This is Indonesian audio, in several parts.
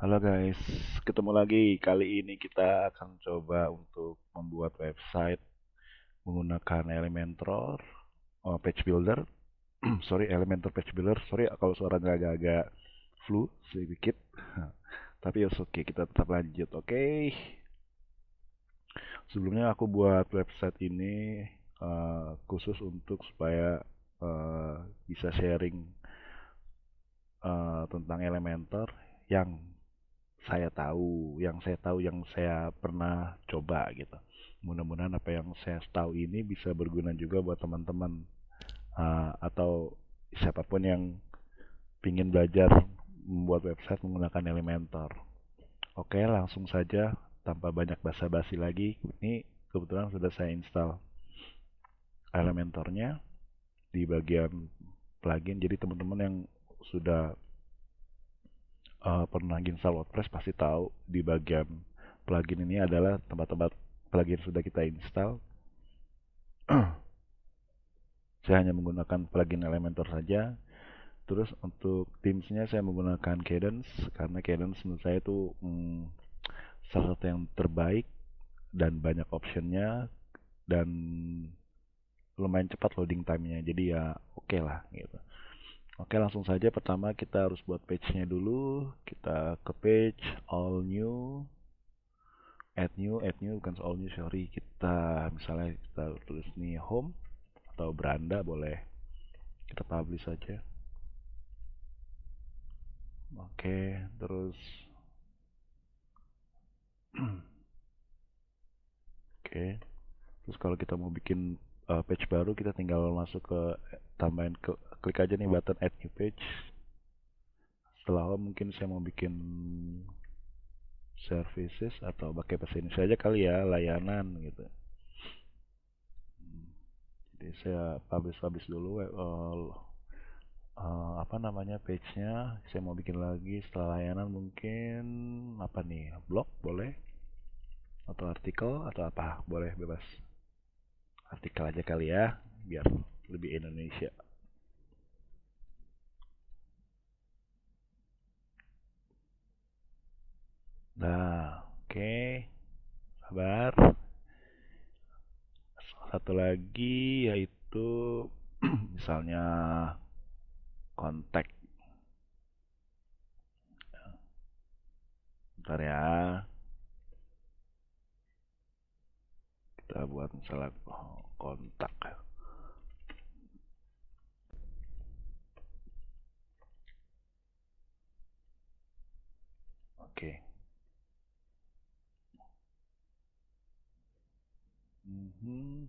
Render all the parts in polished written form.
Halo guys, ketemu lagi. Kali ini kita akan coba untuk membuat website menggunakan Elementor, Page Builder. Sorry, Elementor Page Builder. Sorry kalau suaranya agak-agak flu sedikit. Tapi ya oke, kita tetap lanjut. Oke. Sebelumnya aku buat website ini khusus untuk supaya eh, bisa sharing tentang Elementor yang yang saya pernah coba gitu. Mudah-mudahan apa yang saya tahu ini bisa berguna juga buat teman-teman atau siapapun yang ingin belajar membuat website menggunakan Elementor. Oke, langsung saja tanpa banyak basa-basi lagi. Ini kebetulan sudah saya install Elementornya di bagian plugin. Jadi teman-teman yang sudah pernah install WordPress pasti tahu di bagian plugin ini adalah tempat-tempat plugin sudah kita install. Saya hanya menggunakan plugin Elementor saja. Terus untuk Teams-nya saya menggunakan Cadence karena Cadence menurut saya itu salah satu yang terbaik dan banyak optionnya dan lumayan cepat loading time-nya. Jadi ya oke lah gitu. Oke, langsung saja pertama kita harus buat page-nya dulu. Kita ke page, all new, add new bukan all new, sorry. Misalnya kita tulis nih home atau beranda boleh. Kita publish saja. Oke, terus oke. Terus kalau kita mau bikin page baru, kita tinggal masuk ke tambahin klik aja nih button add new page. Setelah home mungkin saya mau bikin services atau pakai bahasa Indonesia aja kali ya, layanan gitu. Jadi saya publish dulu apa namanya page-nya. Saya mau bikin lagi setelah layanan mungkin apa nih, blog boleh atau artikel atau apa boleh bebas. Artikel aja kali ya, biar lebih Indonesia. Nah, oke, sabar. Satu lagi yaitu misalnya kontak. Bentar ya, kita buat misalnya kontak. Oke. Mhm.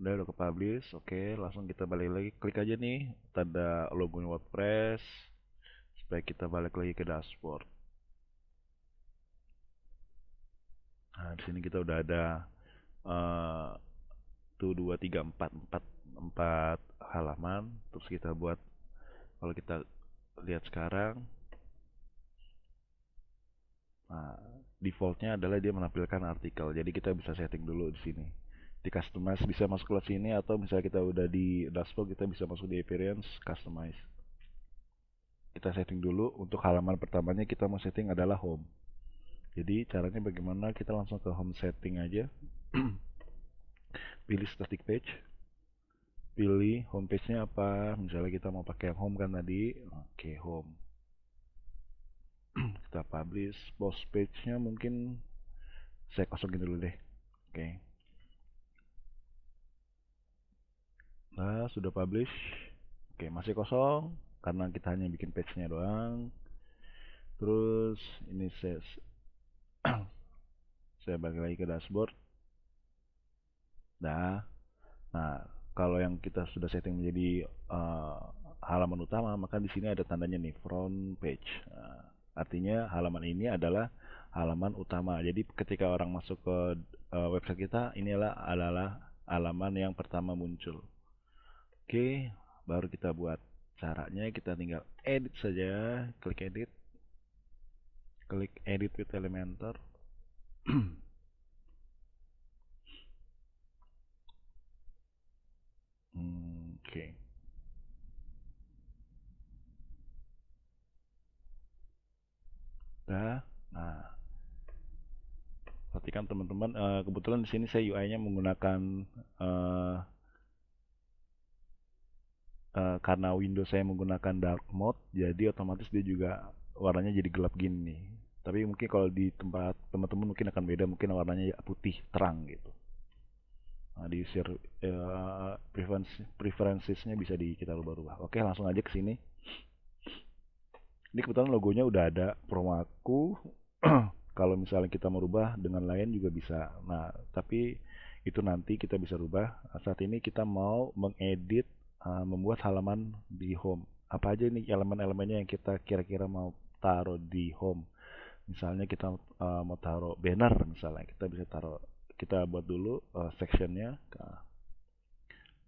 Udah ke publish, oke, langsung kita balik lagi. Klik aja nih tanda logo WordPress supaya kita balik lagi ke dashboard. Nah, di sini kita udah ada uh, 4 halaman. Terus kita buat, kalau kita lihat sekarang, nah, defaultnya adalah dia menampilkan artikel. Jadi kita bisa setting dulu di sini. Di customize bisa masuk ke sini atau misalnya kita udah di dashboard kita bisa masuk di appearance, customize. Kita setting dulu untuk halaman pertamanya kita mau setting adalah home. Jadi caranya bagaimana? Kita langsung ke home setting aja. Pilih static page. Pilih home page-nya apa. Misalnya kita mau pakai yang home kan tadi. Oke, home. Kita publish. Post page-nya mungkin saya kosongin dulu deh. Oke. Nah, sudah publish. Oke, masih kosong karena kita hanya bikin page-nya doang. Terus ini saya balik lagi ke dashboard. Nah, kalau yang kita sudah setting menjadi halaman utama, maka di sini ada tandanya nih front page. Nah, artinya halaman ini adalah halaman utama. Jadi ketika orang masuk ke website kita, ini adalah halaman yang pertama muncul. Oke, baru kita buat caranya. Kita tinggal edit saja, klik edit with Elementor. Oke. perhatikan teman-teman, kebetulan di sini saya UI-nya menggunakan eh, karena Windows saya menggunakan dark mode, jadi otomatis dia juga warnanya jadi gelap gini nih. Tapi mungkin kalau di tempat teman-teman mungkin akan beda, mungkin warnanya putih terang gitu. Nah, di preferences-nya bisa kita rubah-rubah. Oke, langsung aja ke sini. Ini kebetulan logonya udah ada promo aku. Kalau misalnya kita mau rubah dengan lain juga bisa. Nah, tapi itu nanti kita bisa rubah. Saat ini kita mau mengedit, membuat halaman di home. Apa aja nih elemen-elemennya yang kita kira-kira mau taruh di home. Misalnya kita mau taruh banner, misalnya kita bisa taruh, kita buat dulu sectionnya.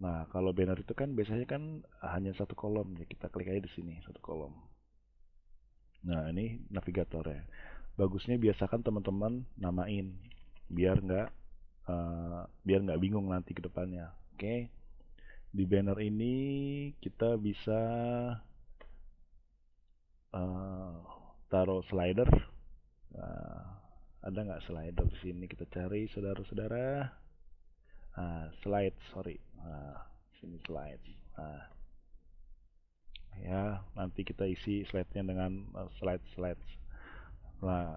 Nah, kalau banner itu kan biasanya kan hanya satu kolom, ya kita klik aja di sini satu kolom. Nah, ini navigatornya. Bagusnya biasakan teman-teman namain biar nggak bingung nanti ke depannya. Oke, di banner ini kita bisa uh, taruh slider. Nah, ada nggak slider di sini? Kita cari saudara-saudara. Slide, sorry. Sini slide. Nah, ya nanti kita isi slide-nya dengan slide. Nah,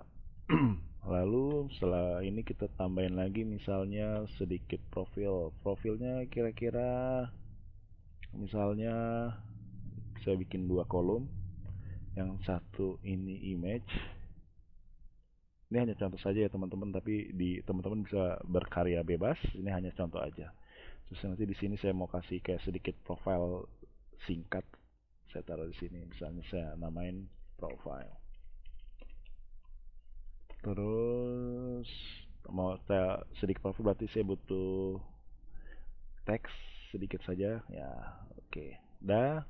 lalu setelah ini kita tambahin lagi misalnya sedikit profilnya kira-kira, misalnya saya bikin dua kolom, yang satu ini image. Ini hanya contoh saja ya teman-teman, tapi di teman-teman bisa berkarya bebas, ini hanya contoh aja. Terus nanti di sini saya mau kasih kayak sedikit profile singkat, saya taruh di sini, misalnya saya namain profile. Terus mau saya sedikit profil berarti saya butuh teks sedikit saja ya. Oke, dah.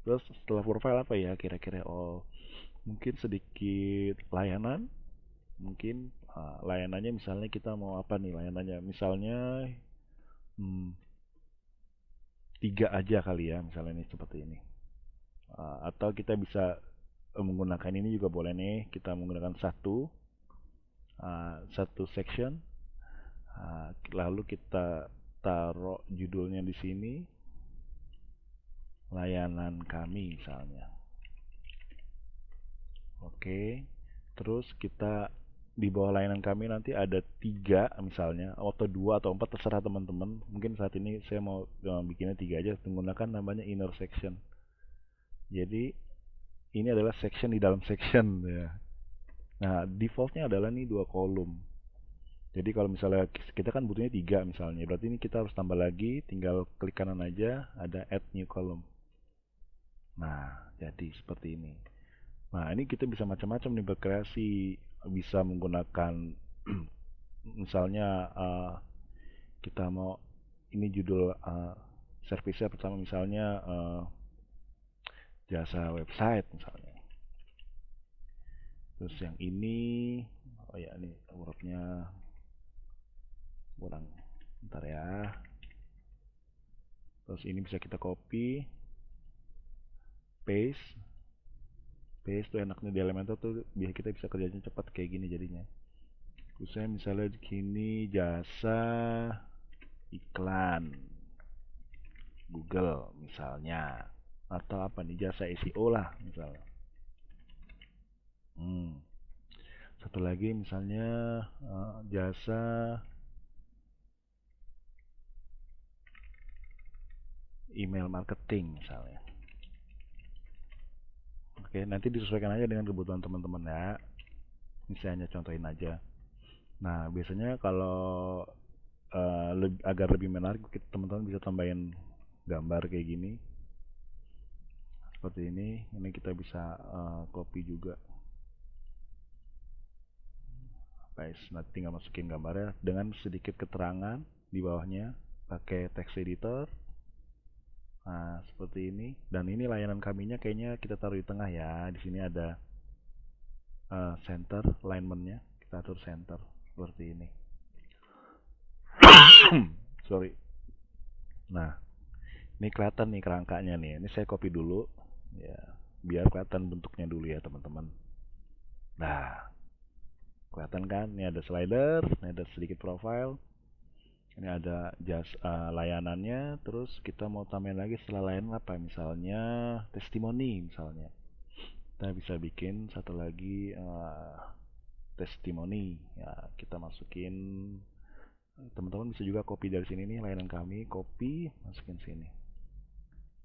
Terus setelah profile apa ya kira-kira? Oh, mungkin sedikit layanan. Mungkin layanannya misalnya kita mau apa nih layanannya? Misalnya hmm, 3 aja kali ya, misalnya ini seperti ini. Atau kita bisa menggunakan ini juga boleh nih. Kita menggunakan satu section. Lalu kita taruh judulnya di sini, layanan kami misalnya. Oke, terus kita di bawah layanan kami nanti ada 3 misalnya, atau 2 atau 4 terserah teman-teman. Mungkin saat ini saya mau bikinnya 3 aja, menggunakan namanya inner section. Jadi ini adalah section di dalam section ya. Nah, defaultnya adalah nih 2 kolom. Jadi kalau misalnya kita kan butuhnya 3 misalnya, berarti ini kita harus tambah lagi, tinggal klik kanan aja, ada add new column. Nah, jadi seperti ini. Nah, ini kita bisa macam-macam nih berkreasi, bisa menggunakan misalnya kita mau ini judul service pertama misalnya jasa website misalnya. Terus yang ini, oh ya ini hurufnya kurang, bentar ya. Terus ini bisa kita copy, paste. Paste tuh enaknya di Elementor tuh biar kita bisa kerjanya cepat kayak gini jadinya. Terus misalnya gini, jasa iklan Google misalnya, atau apa nih, jasa SEO lah misalnya. Satu lagi misalnya jasa email marketing misalnya. Oke, nanti disesuaikan aja dengan kebutuhan teman-teman ya. Ini saya hanya contohin aja. Nah, biasanya kalau agar lebih menarik, teman-teman bisa tambahin gambar kayak gini. Seperti ini kita bisa copy juga. Guys, nanti tinggal masukin gambarnya dengan sedikit keterangan di bawahnya, pakai text editor. Nah, seperti ini. Dan ini layanan kaminya kayaknya kita taruh di tengah ya. Di sini ada center alignmentnya. Kita atur center seperti ini. Sorry. Nah, ini kelihatan nih kerangkanya nih. Ini saya copy dulu. Ya, biar kelihatan bentuknya dulu ya teman-teman. Nah, kelihatan kan? Ini ada slider, ini ada sedikit profile, ini ada layanannya. Terus kita mau tambahin lagi setelah layanan apa? Misalnya testimoni misalnya. Kita bisa bikin satu lagi testimoni. Ya, kita masukin. Teman-teman bisa juga copy dari sini nih layanan kami, copy, masukin sini.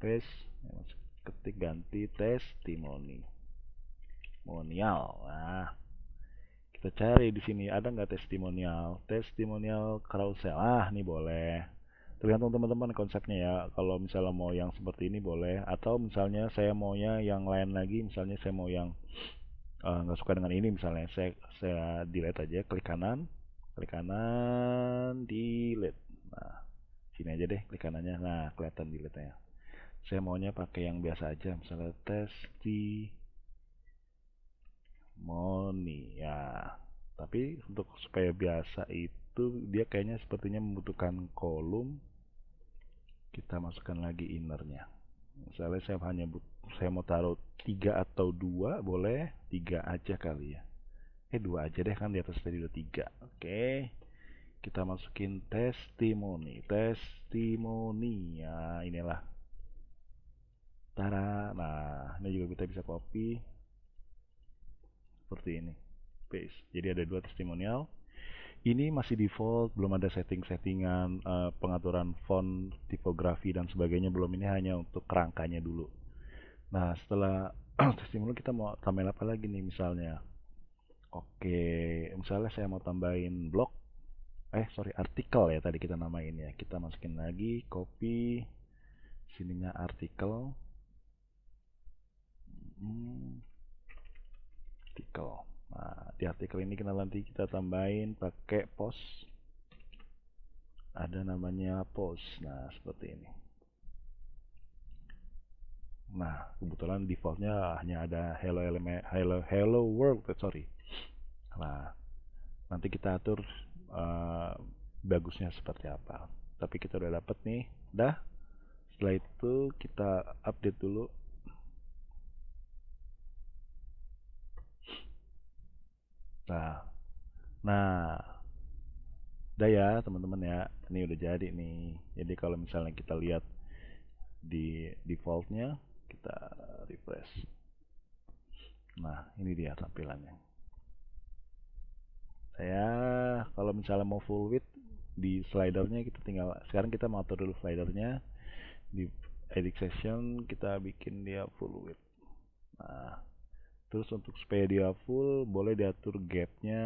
Tes, ya, ketik ganti testimoni. Testimonial. Nah, kita cari di sini ada nggak testimonial? Testimonial carousel. Ah, ini boleh. Tergantung teman-teman konsepnya ya. Kalau misalnya mau yang seperti ini boleh. Atau misalnya saya maunya yang lain lagi. Misalnya saya mau yang nggak suka dengan ini. Misalnya saya delete aja. Klik kanan, delete. Nah, sini aja deh klik kanannya. Nah, kelihatan delete-nya. Saya maunya pakai yang biasa aja. Misalnya testimoni ya. Tapi untuk supaya biasa itu dia kayaknya sepertinya membutuhkan kolom. Kita masukkan lagi innernya. Misalnya saya mau taruh 3 atau 2 boleh. 3 aja kali ya. 2 aja deh kan di atas tadi udah 3. Oke. Kita masukin testimoni. Testimoni ya, inilah. Tara. Nah, ini juga kita bisa copy seperti ini. Paste. Jadi ada 2 testimonial. Ini masih default, belum ada setting-settingan pengaturan font, tipografi dan sebagainya belum. Ini hanya untuk kerangkanya dulu. Nah, setelah testimoni kita mau tambahin apa lagi nih misalnya? Oke, misalnya saya mau tambahin blog. Artikel ya tadi kita namain ya. Kita masukin lagi, copy sininya artikel. Artikel. Nah, di artikel ini nanti kita tambahin pakai post. Ada namanya post. Nah, seperti ini. Nah, kebetulan defaultnya hanya ada hello world, sorry. Nah, nanti kita atur bagusnya seperti apa. Tapi kita udah dapet nih, dah. Setelah itu kita update dulu. Nah, udah ya teman-teman ya. Ini udah jadi nih. Jadi kalau misalnya kita lihat di defaultnya, kita refresh. Nah, ini dia tampilannya. Saya kalau misalnya mau full width di slidernya kita tinggal, sekarang kita mau atur dulu slidernya di edit session, kita bikin dia full width. Nah, terus untuk supaya dia full boleh diatur gapnya,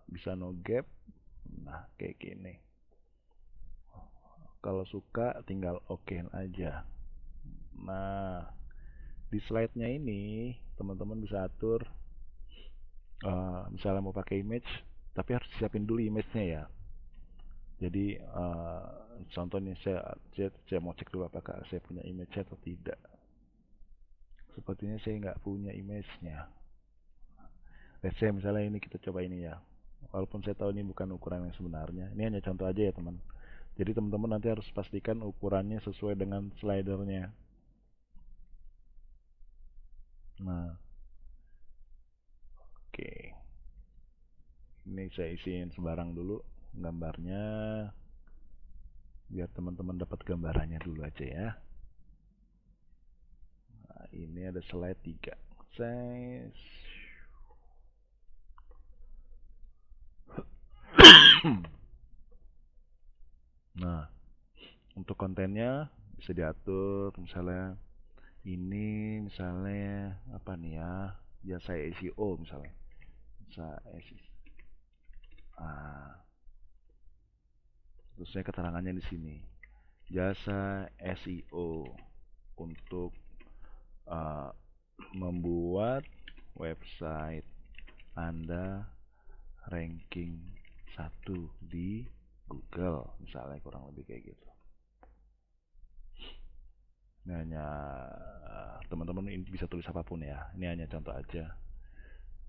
bisa no gap. Nah, kayak gini. Kalau suka tinggal okein aja. Nah, di slide-nya ini teman-teman bisa atur misalnya mau pakai image, tapi harus siapin dulu image-nya ya. Jadi contohnya saya mau cek dulu apakah saya punya image atau tidak. Sepertinya saya nggak punya image-nya. Let's say misalnya ini kita coba ini ya. Walaupun saya tahu ini bukan ukuran yang sebenarnya, ini hanya contoh aja ya teman. Jadi teman-teman nanti harus pastikan ukurannya sesuai dengan slidernya. Nah, oke. Ini saya isiin sembarang dulu gambarnya, biar teman-teman dapat gambarannya dulu aja ya. Nah, ini ada slide 3. Size. Nah, untuk kontennya bisa diatur misalnya ini misalnya apa nih ya? Jasa SEO misalnya. Jasa SEO. Terusnya keterangannya di sini. Jasa SEO untuk uh, membuat website Anda ranking 1 di Google misalnya, kurang lebih kayak gitu. Ini hanya teman-teman bisa tulis apapun ya. Ini hanya contoh aja.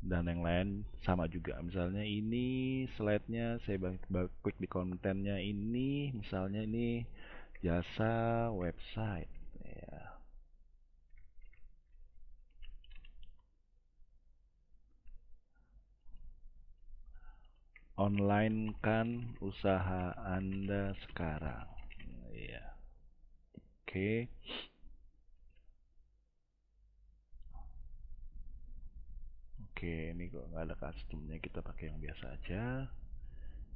Dan yang lain sama juga. Misalnya ini slide-nya saya klik di kontennya ini, misalnya ini jasa website ya. online kan usaha Anda sekarang. Iya. Oke. Oke, ini kok nggak ada customnya, kita pakai yang biasa aja.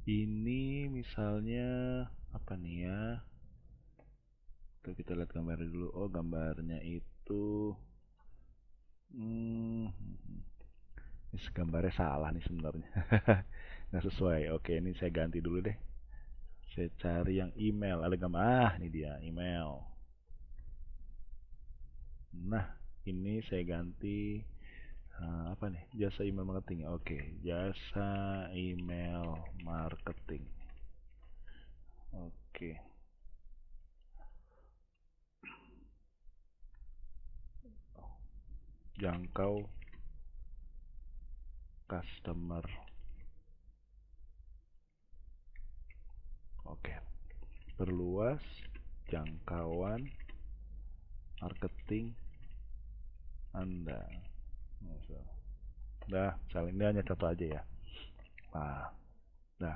Ini misalnya apa nih ya? Tuh kita lihat gambarnya dulu. Oh, gambarnya itu hmm, ini gambarnya salah nih sebenarnya. Nggak sesuai. Oke, ini saya ganti dulu deh. Saya cari yang email. Ada gambar. Ah, ini dia email. Nah, ini saya ganti apa nih? Jasa email marketing. Oke, jasa email marketing. Oke, jangkau customer. Oke, perluas jangkauan marketing Anda. Nah, saling ini hanya satu aja ya. Nah,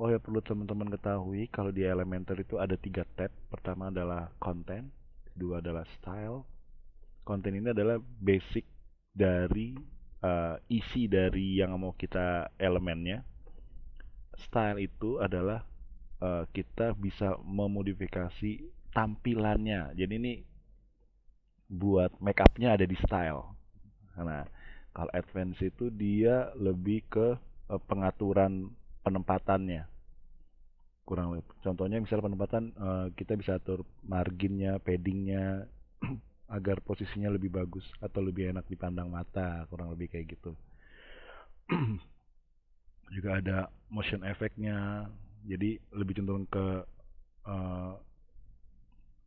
oh ya perlu teman-teman ketahui kalau di Elementor itu ada 3 tab. Pertama adalah konten, kedua adalah style. Konten ini adalah basic dari isi dari yang mau kita elemennya. Style itu adalah kita bisa memodifikasi tampilannya. Jadi ini buat make upnya ada di style. Nah, kalau advance itu dia lebih ke pengaturan penempatannya. Kurang lebih. Contohnya misalnya penempatan kita bisa atur marginnya, paddingnya agar posisinya lebih bagus atau lebih enak dipandang mata, kurang lebih kayak gitu. Juga ada motion effect-nya, jadi lebih cenderung ke uh,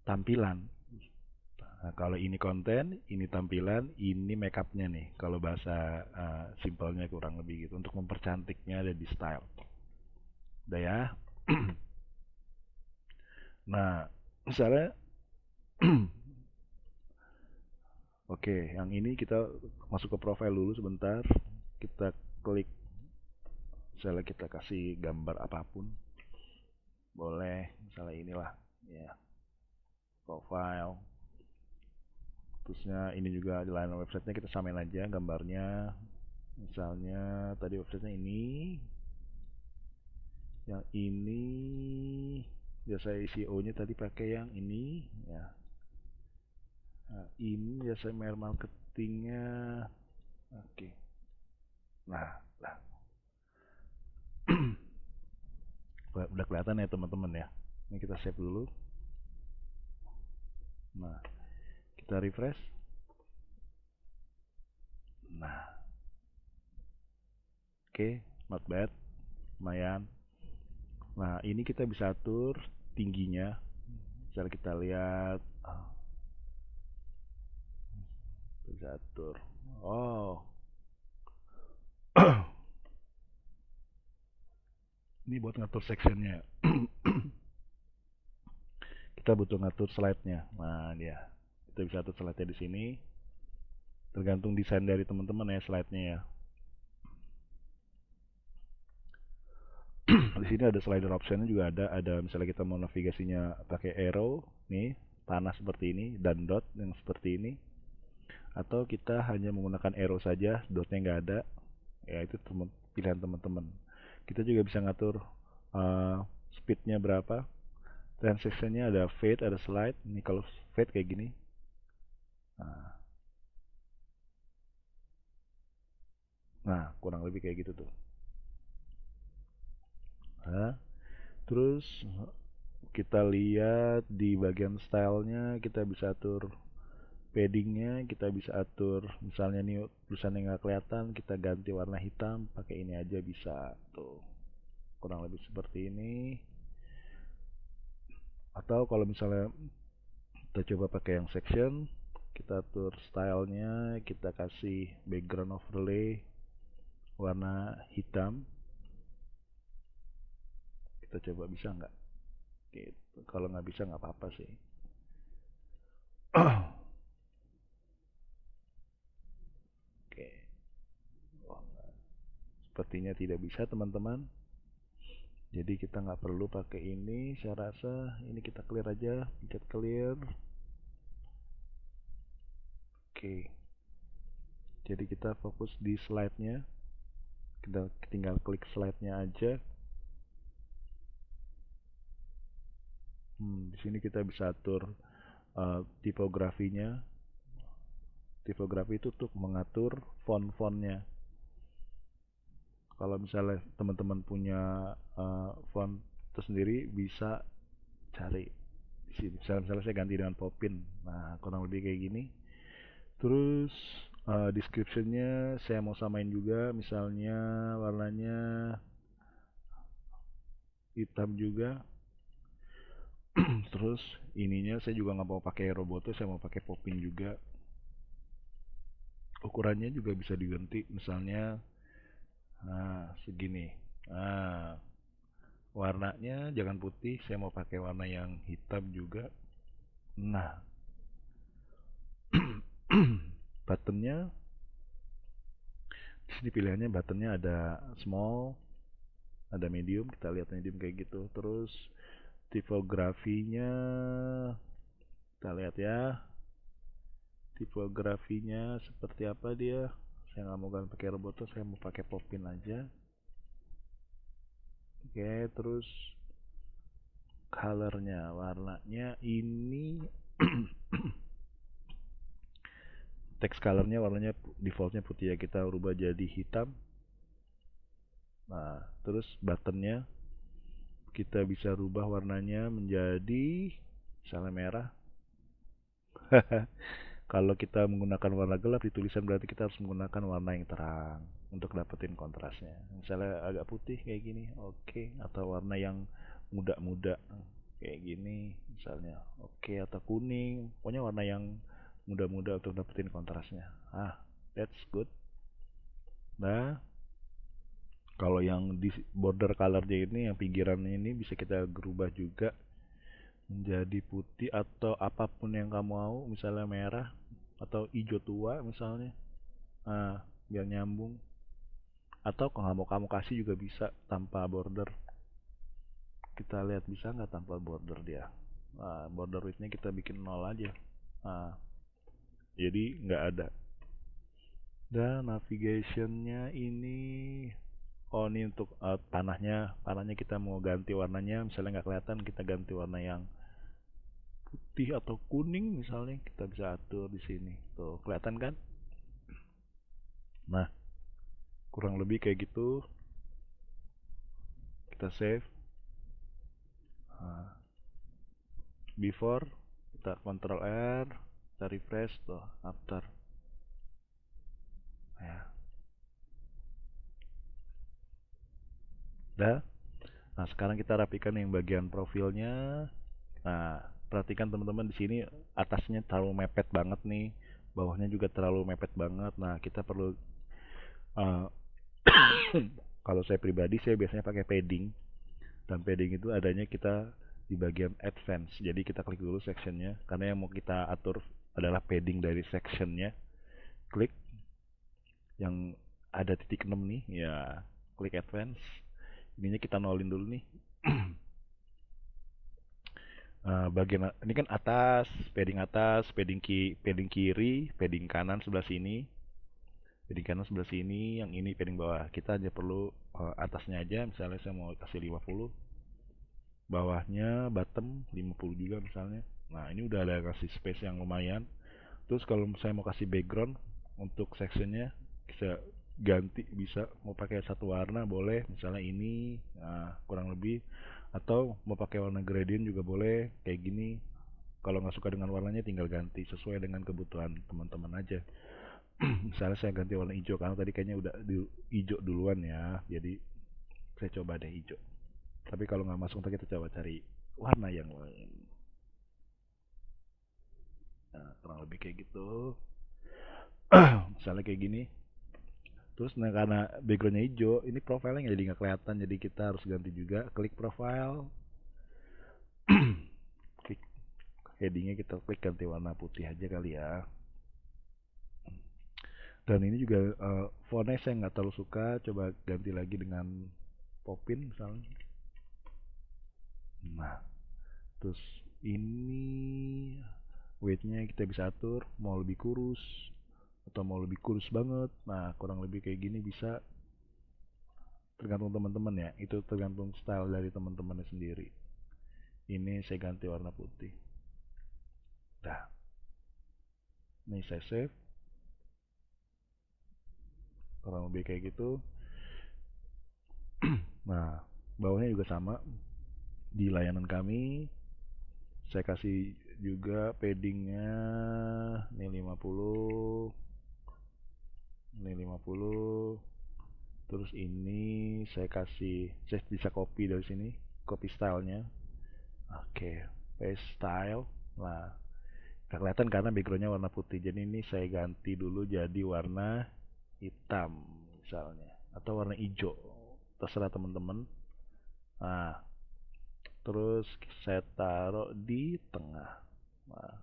tampilan. Nah, kalau ini konten, ini tampilan, ini makeupnya nih. Kalau bahasa simpelnya kurang lebih gitu. Untuk mempercantiknya ada di style. Udah ya. Nah, misalnya, oke, yang ini kita masuk ke profile dulu sebentar. Kita klik, misalnya kita kasih gambar apapun. Boleh, misalnya inilah, ya, profile. Terusnya ini juga di lain websitenya kita samain aja gambarnya. Misalnya tadi websitenya ini, yang ini biasa SEO-nya tadi pakai yang ini, ya. Nah, ini biasa email marketingnya, oke. Nah, nah. Udah kelihatan ya teman-teman ya. Ini kita save dulu. Nah, kita refresh. Nah, oke, not bad, lumayan. Nah, ini kita bisa atur tingginya. Misalnya kita lihat, bisa atur. Oh, ini buat ngatur sectionnya. Kita butuh ngatur slide-nya. Nah, dia. Kita bisa atur slide-nya di sini. Tergantung desain dari teman-teman ya slide-nya ya. Di sini ada slider optionnya juga ada misalnya kita mau navigasinya pakai arrow nih, panah seperti ini dan dot yang seperti ini, atau kita hanya menggunakan arrow saja, dotnya nggak ada, ya itu pilihan teman-teman. Kita juga bisa ngatur uh, speednya berapa, transitionnya ada fade, ada slide. Ini kalau fade kayak gini. Nah, nah kurang lebih kayak gitu tuh. Nah, terus kita lihat di bagian stylenya kita bisa atur paddingnya, kita bisa atur misalnya nih tulisannya nggak kelihatan, kita ganti warna hitam pakai ini aja bisa tuh, kurang lebih seperti ini. Atau kalau misalnya kita coba pakai yang section, kita atur stylenya, kita kasih background overlay warna hitam, kita coba bisa nggak gitu. Kalau nggak bisa nggak apa-apa sih. Oke. Sepertinya tidak bisa teman-teman. Jadi kita nggak perlu pakai ini, saya rasa ini kita clear aja, pencet clear. Oke, jadi kita fokus di slide-nya, kita tinggal klik slide-nya aja. Di sini kita bisa atur tipografinya. Tipografi itu untuk mengatur font-fontnya. Kalau misalnya teman-teman punya font tersendiri, bisa cari di sini. Misalnya saya ganti dengan Popin. Nah, kurang lebih kayak gini. Terus description-nya saya mau samain juga, misalnya warnanya hitam juga. Terus ininya saya juga nggak mau pakai Roboto, saya mau pakai Popin juga. Ukurannya juga bisa diganti, misalnya segini. Nah, warnanya jangan putih, saya mau pakai warna yang hitam juga. Nah, buttonnya di sini pilihannya, buttonnya ada small, ada medium. Kita lihat medium kayak gitu. Terus tipografinya kita lihat ya, tipografinya seperti apa dia. Saya nggak mau ganti pakai Roboto, saya mau pakai Popin aja. Oke, terus colornya, warnanya ini text colornya warnanya defaultnya putih ya, kita rubah jadi hitam. Nah, terus buttonnya kita bisa rubah warnanya menjadi misalnya merah. Kalau kita menggunakan warna gelap di tulisan, berarti kita harus menggunakan warna yang terang untuk dapetin kontrasnya. Misalnya agak putih kayak gini, oke. Atau warna yang muda-muda kayak gini misalnya, oke. Atau kuning, pokoknya warna yang muda-muda untuk dapetin kontrasnya. That's good. Nah, kalau yang di border colornya ini, yang pinggirannya ini bisa kita berubah juga menjadi putih atau apapun yang kamu mau, misalnya merah atau hijau tua misalnya. Biar nyambung. Atau kalau nggak mau kamu kasih juga bisa tanpa border. Kita lihat bisa nggak tanpa border dia. Border widthnya kita bikin 0 aja. Nah, jadi nggak ada. Dan navigationnya ini, oh ini untuk panahnya kita mau ganti warnanya. Misalnya nggak kelihatan, kita ganti warna yang putih atau kuning misalnya, kita bisa atur di sini. Tuh kelihatan kan? Nah, kurang lebih kayak gitu. Kita save. Nah, before kita Ctrl R, kita refresh tuh after ya. Dah. Nah, sekarang kita rapikan yang bagian profilnya. Nah, perhatikan teman-teman, di sini atasnya terlalu mepet banget nih, bawahnya juga terlalu mepet banget. Nah, kita perlu uh, kalau saya pribadi, saya biasanya pakai padding. Dan padding itu adanya kita di bagian advance. Jadi kita klik dulu sectionnya, karena yang mau kita atur adalah padding dari sectionnya. Klik yang ada titik 6 nih, ya klik advance. Ininya kita nolin dulu nih. Bagian ini kan atas, padding kiri, padding kanan sebelah sini, padding kanan sebelah sini, yang ini padding bawah. Kita hanya perlu atasnya aja, misalnya saya mau kasih 50, bawahnya bottom 50 juga misalnya. Nah, ini udah ada kasih space yang lumayan. Terus kalau saya mau kasih background untuk sectionnya, bisa ganti, bisa mau pakai satu warna boleh, misalnya ini, nah, kurang lebih. Atau mau pakai warna gradient juga boleh, kayak gini. Kalau nggak suka dengan warnanya, tinggal ganti sesuai dengan kebutuhan teman-teman aja. Misalnya saya ganti warna hijau, karena tadi kayaknya udah di hijau duluan ya, jadi saya coba deh hijau. Tapi kalau nggak masuk, kita coba cari warna yang lain. Nah, kurang lebih kayak gitu. Misalnya kayak gini. Terus nah, karena backgroundnya hijau, ini profilnya jadi nggak kelihatan, jadi kita harus ganti juga. Klik profile, klik headingnya, kita klik ganti warna putih aja kali ya. Dan ini juga fontnya saya nggak terlalu suka, coba ganti lagi dengan Popin misalnya. Nah, terus ini weightnya kita bisa atur mau lebih kurus atau mau lebih kurus banget. Nah, kurang lebih kayak gini bisa, tergantung teman-teman ya. Itu tergantung style dari teman-temannya sendiri. Ini saya ganti warna putih. Dah, ini saya save. Kurang lebih kayak gitu. Nah, bawahnya juga sama. Di layanan kami, saya kasih juga paddingnya ini 50, ini 50. Terus ini saya bisa copy dari sini, copy stylenya. Oke, paste style. Nah, nggak kelihatan karena backgroundnya warna putih. Jadi ini saya ganti dulu jadi warna hitam misalnya, atau warna hijau. Terserah teman-teman. Nah, terus saya taruh di tengah. Nah,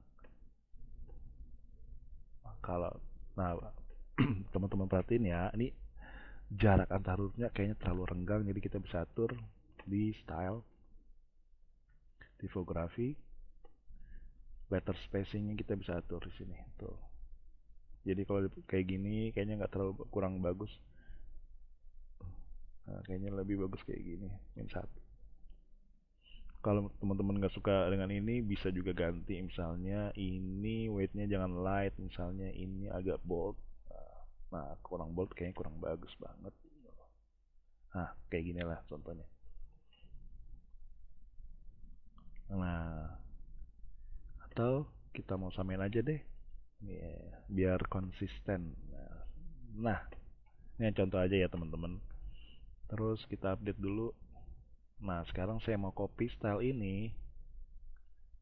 kalau nah teman-teman perhatiin ya, ini jarak antar hurufnya kayaknya terlalu renggang, jadi kita bisa atur di style, tipografi, letter spacingnya kita bisa atur di sini tuh. Jadi kalau kayak gini kayaknya nggak terlalu kurang bagus. Nah, kayaknya lebih bagus kayak gini, min satu. Kalau teman-teman nggak suka dengan ini bisa juga ganti, misalnya ini weightnya jangan light, misalnya ini agak bold. Nah, kurang bold kayaknya kurang bagus banget. Nah, kayak gini lah contohnya. Nah, atau kita mau samain aja deh. Biar konsisten. Nah, ini contoh aja ya teman-teman. Terus kita update dulu. Nah, sekarang saya mau copy style ini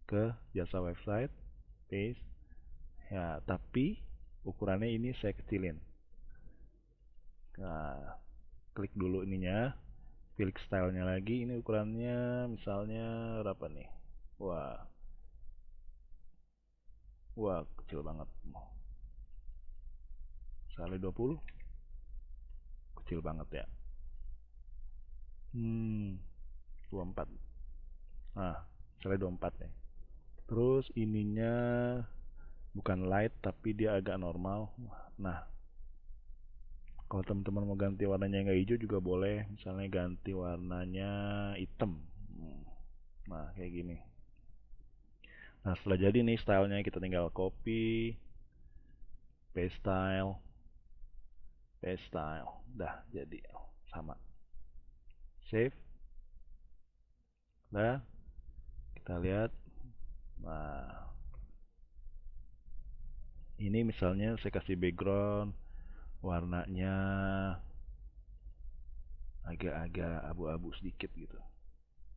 ke jasa website, paste. Ya, tapi ukurannya ini saya kecilin. Nah, klik dulu ininya, pilih stylenya lagi. Ini ukurannya misalnya berapa nih? Wah, wah kecil banget. Misalnya 20, kecil banget ya. 24. Nah, misalnya 24 nih. Terus ininya bukan light tapi dia agak normal. Nah, kalau teman-teman mau ganti warnanya nggak hijau juga boleh, misalnya ganti warnanya hitam. Nah, kayak gini. Nah, setelah jadi nih stylenya, kita tinggal copy, paste style, paste style. Dah jadi sama. Save. Dah, kita lihat. Nah, ini misalnya saya kasih background warnanya agak-agak abu-abu sedikit gitu.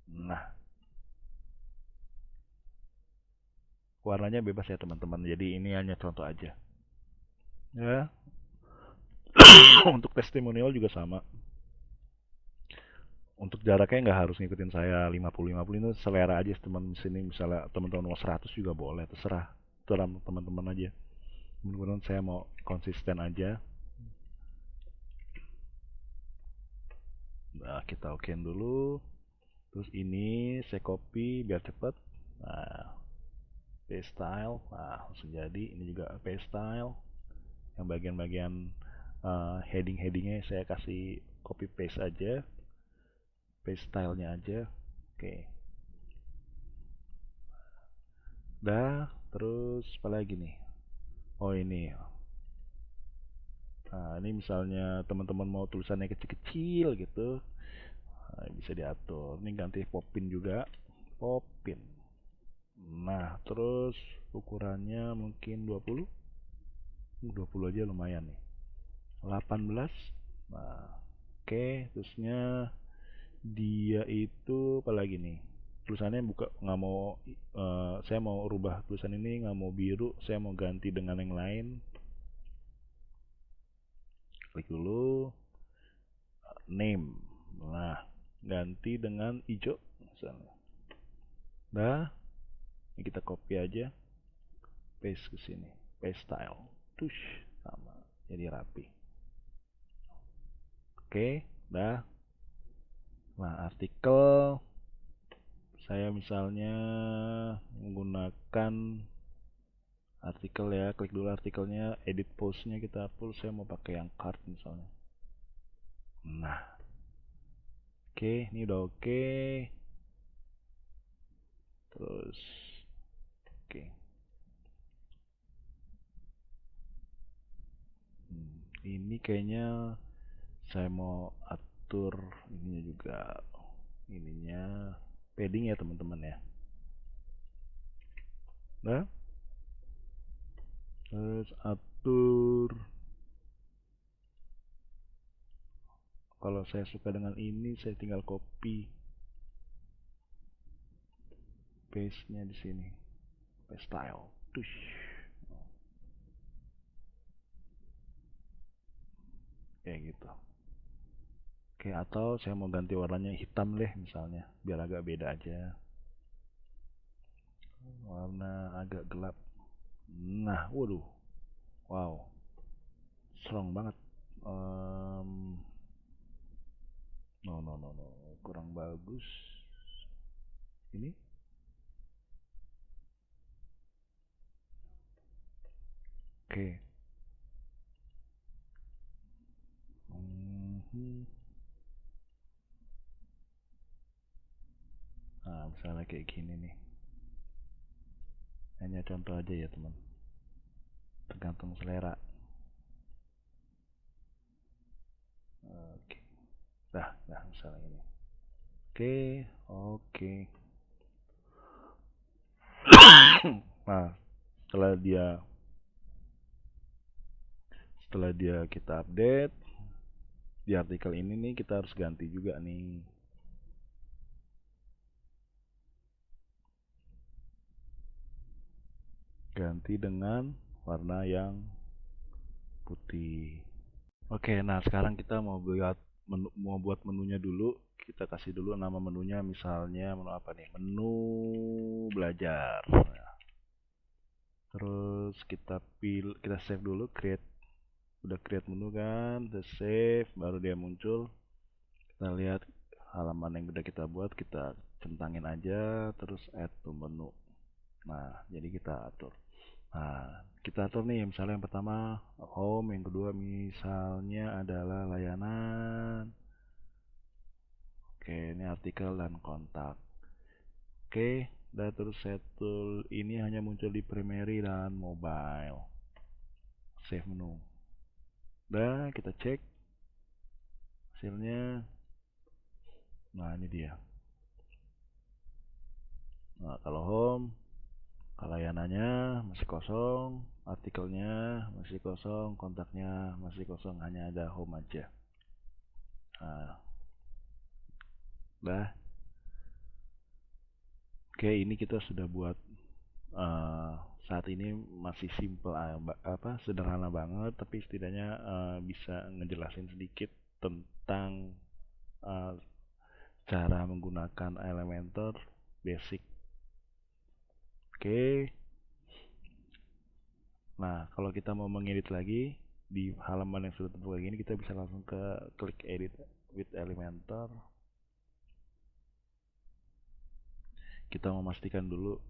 Nah, warnanya bebas ya teman-teman. Jadi ini hanya contoh aja. Ya, untuk testimonial juga sama. Untuk jaraknya nggak harus ngikutin saya 50-50, itu selera aja teman sini. Misalnya teman-teman mau 100 juga boleh, terserah. Terserah teman-teman aja. Kemudian saya mau konsisten aja. Nah, kita okein dulu. Terus ini saya copy biar cepet. Nah, paste style. Nah, langsung jadi. Ini juga paste style. Yang bagian-bagian heading-headingnya saya kasih copy paste aja. Paste stylenya aja. Oke. Dah, terus apa lagi nih? Oh ini. Nah, ini misalnya teman-teman mau tulisannya kecil-kecil gitu, nah, bisa diatur. Ini ganti popin juga. Popin. Nah, terus ukurannya mungkin 20. 20 aja lumayan nih. 18. Nah, oke, terusnya dia itu apa lagi nih? Tulisannya buka nggak mau, saya mau rubah tulisan ini nggak mau biru, saya mau ganti dengan yang lain. Klik dulu name. Nah, ganti dengan hijau misalnya. Nah, ini kita copy aja, paste ke sini, paste style. Tush, sama. Jadi rapi. Oke, dah. Nah, artikel Saya misalnya menggunakan artikel ya, klik dulu artikelnya, edit postnya kita hapus, saya mau pakai yang card misalnya. Nah, oke, ini udah oke. Terus oke. Ini kayaknya saya mau atur ininya juga, ininya padding ya teman-teman ya. Nah, terus atur, kalau saya suka dengan ini saya tinggal copy paste nya di sini, paste style. Tush. Kayak gitu. Oke, atau saya mau ganti warnanya hitam deh misalnya, biar agak beda aja. Warna agak gelap. Nah, waduh, wow, strong banget. No, no, no, no, kurang bagus. Ini, oke. Mhm. Nah, misalnya kayak gini nih. Hanya contoh aja ya teman. Tergantung selera. Oke. Dah misalnya ini. Oke, oke. Nah, setelah dia setelah dia kita update di artikel ini nih, kita harus ganti juga nih. Ganti dengan warna yang putih. Oke, nah sekarang kita mau buat menunya dulu. Kita kasih dulu nama menunya, misalnya menu apa nih? Menu belajar. Terus kita save dulu, udah create menu kan, kita save, baru dia muncul. Kita lihat halaman yang udah kita buat, kita centangin aja, terus add to menu. Nah, jadi kita atur. Nah, kita atur nih, misalnya yang pertama home, yang kedua misalnya adalah layanan. Oke, ini artikel dan kontak. Oke, dan terus settle ini hanya muncul di primary dan mobile. Save menu. Udah, kita cek hasilnya. Nah, ini dia. Nah, kalau home, layanannya masih kosong, artikelnya masih kosong, kontaknya masih kosong, hanya ada home aja. Nah, udah. Oke, ini kita sudah buat, uh, saat ini masih simple, sederhana banget, tapi setidaknya bisa ngejelasin sedikit tentang uh, cara menggunakan Elementor basic. Oke. Nah, kalau kita mau mengedit lagi di halaman yang sudah terbuka gini, kita bisa langsung ke klik edit with Elementor. Kita memastikan dulu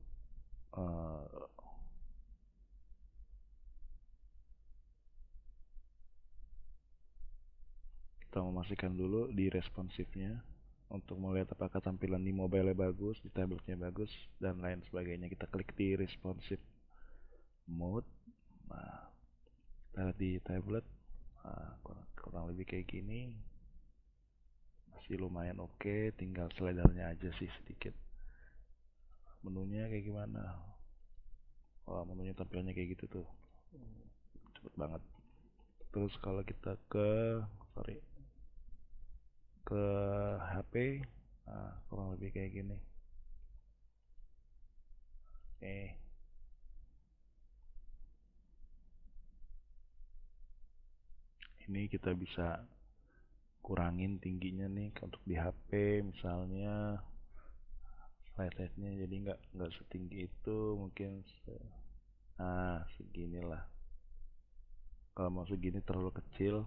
uh, di responsifnya untuk melihat apakah tampilan di mobile bagus, di tabletnya bagus, dan lain sebagainya. Kita klik di responsive mode. Nah, kita lihat di tablet, nah, kurang lebih kayak gini, masih lumayan oke. Tinggal slidernya aja sih sedikit. Menunya kayak gimana? Wah, menunya tampilannya kayak gitu tuh, cepet banget. Terus kalau kita ke HP, nah, kurang lebih kayak gini. Ini kita bisa kurangin tingginya nih untuk di HP, misalnya slide rate-nya jadi nggak setinggi itu, mungkin seginilah. Kalau mau segini terlalu kecil,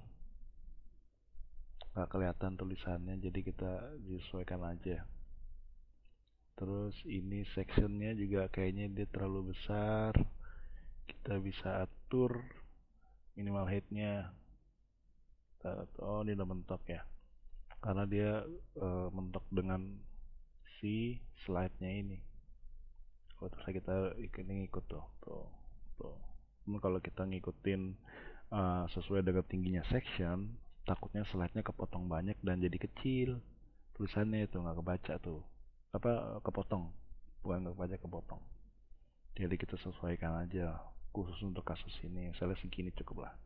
nggak kelihatan tulisannya, jadi kita disesuaikan aja. Terus ini sectionnya juga kayaknya dia terlalu besar. Kita bisa atur minimal heightnya. Oh, ini udah mentok ya, karena dia mentok dengan si slide-nya ini. Kalau terus kita ngikut tuh. Namun kalau kita ngikutin sesuai dengan tingginya section, takutnya slide-nya kepotong banyak dan jadi kecil. Tulisannya itu nggak kebaca tuh. Apa kepotong? Bukan nggak kebaca, kepotong. Jadi kita sesuaikan aja. Khusus untuk kasus ini, misalnya segini cukup lah.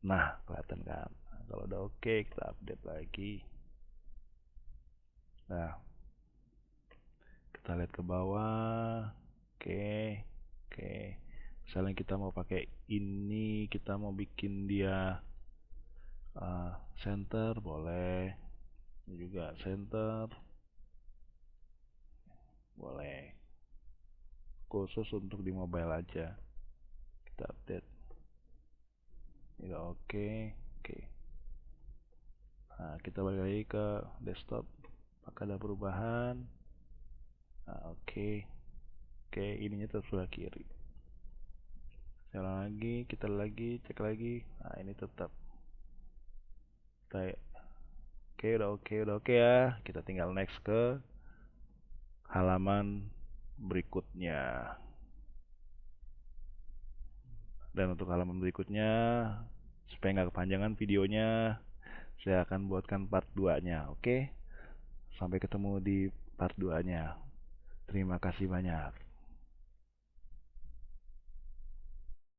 Nah, kelihatan kan? Nah, kalau udah oke, kita update lagi. Nah, kita lihat ke bawah. Oke, oke. Misalnya kita mau pakai ini, kita mau bikin dia center, boleh. Ini juga center, boleh. Khusus untuk di mobile aja. Kita update. Ini udah oke, oke. Nah, kita balik lagi ke desktop. Apakah ada perubahan? Nah, oke. Oke, ininya tetap sebelah kiri. Jalan lagi, kita lagi, cek lagi. Nah, ini tetap. Kita udah oke ya. Kita tinggal next ke halaman berikutnya. Dan untuk halaman berikutnya, supaya nggak kepanjangan videonya, saya akan buatkan part 2-nya. Oke? Sampai ketemu di part 2-nya. Terima kasih banyak.